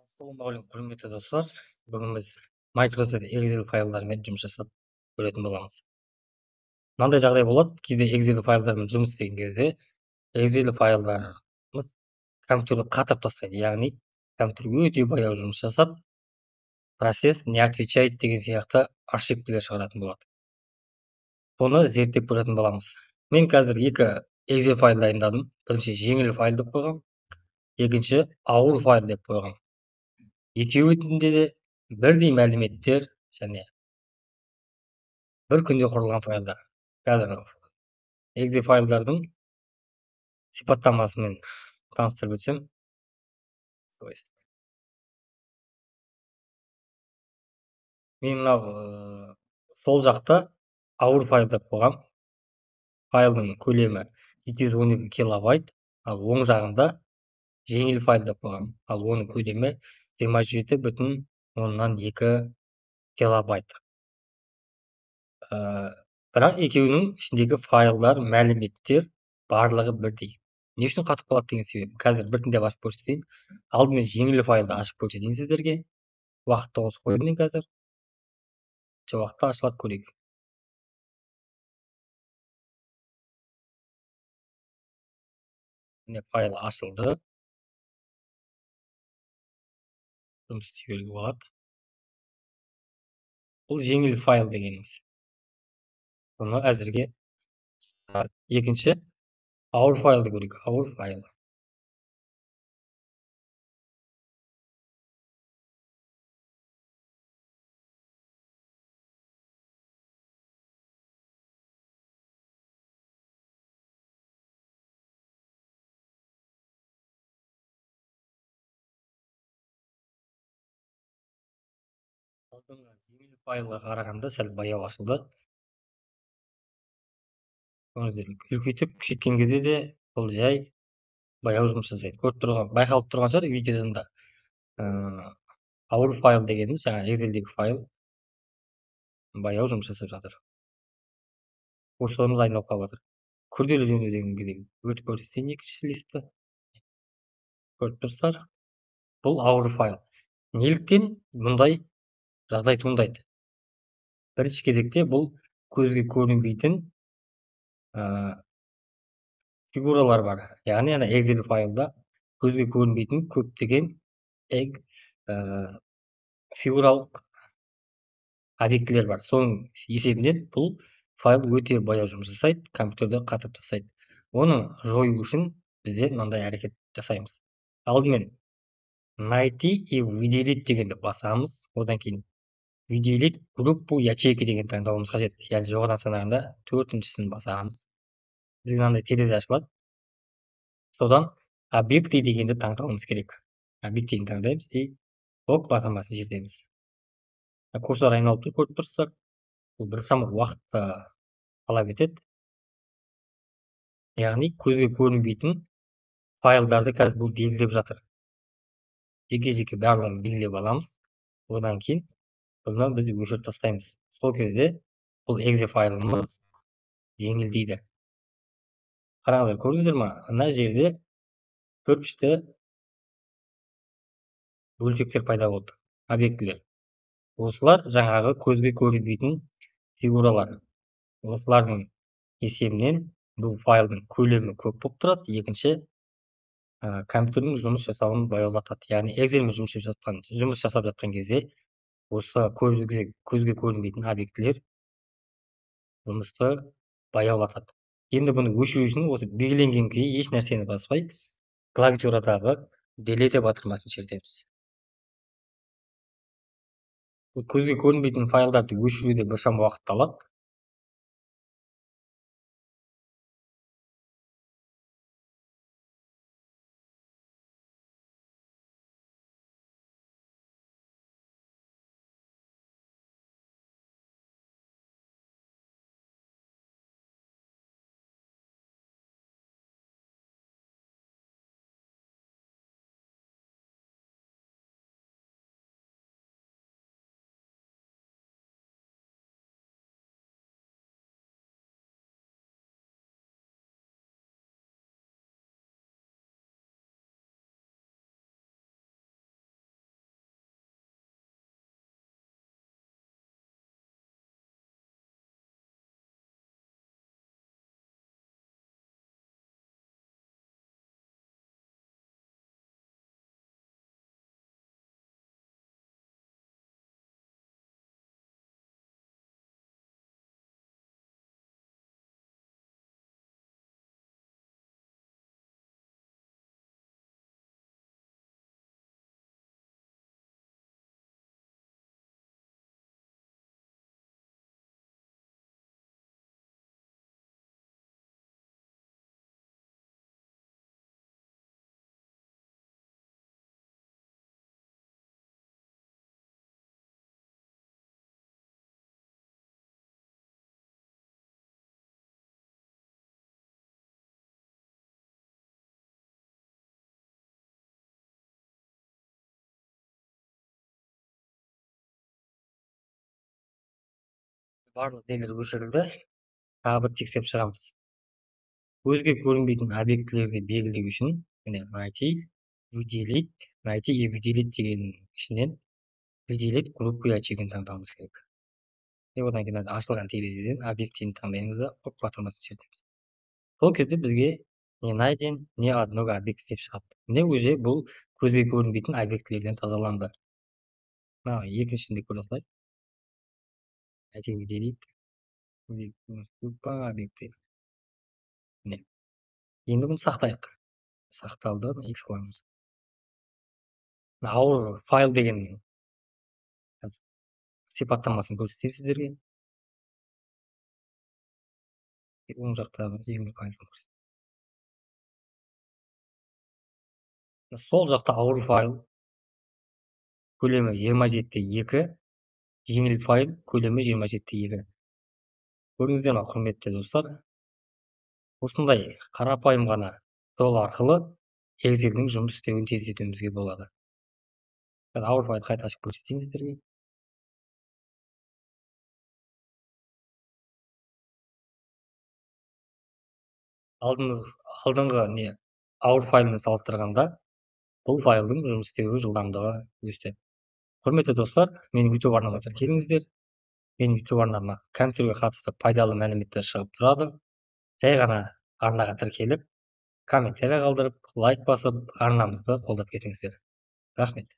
Ассалаумағалейкум құрметті достар. Бүгін біз Microsoft Excel файлдарымен жұмыс жасап көретін боламыз. Мынандай жағдай болады, кейде Excel файлдармен жұмыс істеген кезде Excel файлдарымыз компьютерді қатырып тастайды. Яғни компьютер өте баяу жұмыс жасап, процесс не отвечает деген сияқты ошибкілер шығаратын болады. Соны зерттеп көретін боламыз. Мен қазір екі Excel файл дайындадым. Бірінші жеңіл файл деп қойғам, екінші ауыр файл деп қойғам. Екеуінде де бірдей мәліметтер және бір күнде құрылған файлдар. Қазір Excel файлдардың сипаттамасымен таныстырып өтсем. Мен мынау сол жақта ауыр файл деп қойғам. Файлдың көлемі 212 килобайт, ал оң жағында жеңіл файл деп қойғам. Ал оның көлемі 27,2 килобайт. Бірақ екеуінің ішіндегі файлдар, мәліметтер барлығы бірдей. Не үшін қатып қалады деген себеп. Қазір біртіндеп ашып көрсетейін. Алдымен жеңіл файлды ашып көрсетейін сіздерге. Уақытты осы қойдым мен қазір. Уақытта ашылады көрейік. Міне файл ашылды. Жұмыс істей беруге болады. Бұл жеңіл файл дегеніміз. Бұны әзірге екінші ауыр файлды көрейік. Ауыр файл. Жеңіл файлға қарағанда сәл баяу ашылды. Үлкейтіп күшейткен кезде де бұл жай баяу жұмыс жасайды. Көріп тұрған, байқалып тұрған шығар видеодан да. Ауыр файл дегеніміз, жаңа Excel'дегі файл баяу жұмыс жасап жатыр. Курсорымыз айналып қалып жатыр. Күрделі жөндеу дегенге өтіп көрсетейін екінші листті. Көріп тұрсыздар. Бұл ауыр файл. Неліктен мұндай жағдай туындайды? Бірінші кезекте бұл көзге көрінбейтін фигуралар бар. Яғни Excel файлда көзге көрінбейтін көптеген фигуралық объектілер бар. Соның есебінен бұл файл өте баяу жұмыс жасайды, компьютерді қатырып тастайды. Оны жою үшін бізде мынандай әрекет жасаймыз. Алдымен найти и выделить дегенді басамыз. Одан кейін выделить группу ячейки деген таңдауымыз қажет. Яғни жоғарыдан санағанда төртіншісін басамыз. Бізге мынандай терезе ашылады. Содан объекты дегенді таңдауымыз керек. Объектіні таңдаймыз и батырмасын жібереміз. Курсор айналып тұр, көріп тұрсыздар. Бұл біршама уақытты талап етеді. Яғни көзге көрінбейтін файлдарды қазір бұл белгілеп жатыр. Жеке-жеке барлығын белгілеп аламыз. Одан кейін бұны біз өшіріп тастаймыз. Сол кезде бұл Excel файлымыз жеңілдейді. Қараңыздар, көрдіңіздер ме? Мына жерде кірпішті бөлшектер пайда болды, объектілер. Осылар жаңағы көзге көрінбейтін фигуралар. Осылардың есебінен бұл файлдың көлемі көп болып тұрады. Екінші, компьютердің жұмыс жасауын баяулатады. Яғни Excel'мен жұмыс жасап жатқан кезде осы көзге көрінбейтін объектілер жұмысты баяулатады. Енді бұны өшіру үшін осы белгіленген күйі еш нәрсені баспай, клавиатурадағы delete батырмасын шертеміз. Көзге көрінбейтін файлдарды өшіруде біршама уақыт алады. барлық нелер өшірілді. Тағы бір тексеріп шығамыз. Көзге көрінбейтін объектілерді белгілеу үшін міне найти и выделить дегеннің ішінен выделить группу ячейканы таңдауымыз керек. Одан кейін ашылған терезеден объективін таңдаймыз да құп батырмасын шертеміз. Сол кезде бізге не найден, не одного объект деп шығады. Міне уже бұл көзге көрінбейтін объектілерден тазаланды. Екіншісінде көре салайық. Найти выделить группа объекты. Міне. Енді бұны сақтайық. Сақталды, X қоямыз. Ауыр файл деген сипаттамасын көрсетейін сіздерге. Оң жақта жеңіл файл көрсетейін. Сол жақта ауыр файл көлемі 27-2, жеңіл файл көлемі 27-2. Көрдіңіздер ме, құрметті достар? Осындай қарапайым ғана жол арқылы Excel'дің жұмыс істеуін тездетуімізге болады. Ауыр файл қайта ашып көрсетейін сіздерге. Алдыңғы не ауыр файлмен салыстырғанда бұл файлдың жұмыс істеуі жылдамдығы өсті. Құрметті достар, менің YouTube арнама тіркеліңіздер. Менің YouTube арнама компьютерге қатысты пайдалы мәліметтер шығып тұрады. Жай ғана арнаға тіркеліп, комментарий қалдырып, лайк басып, арнамызды қолдап кетіңіздер. Рахмет.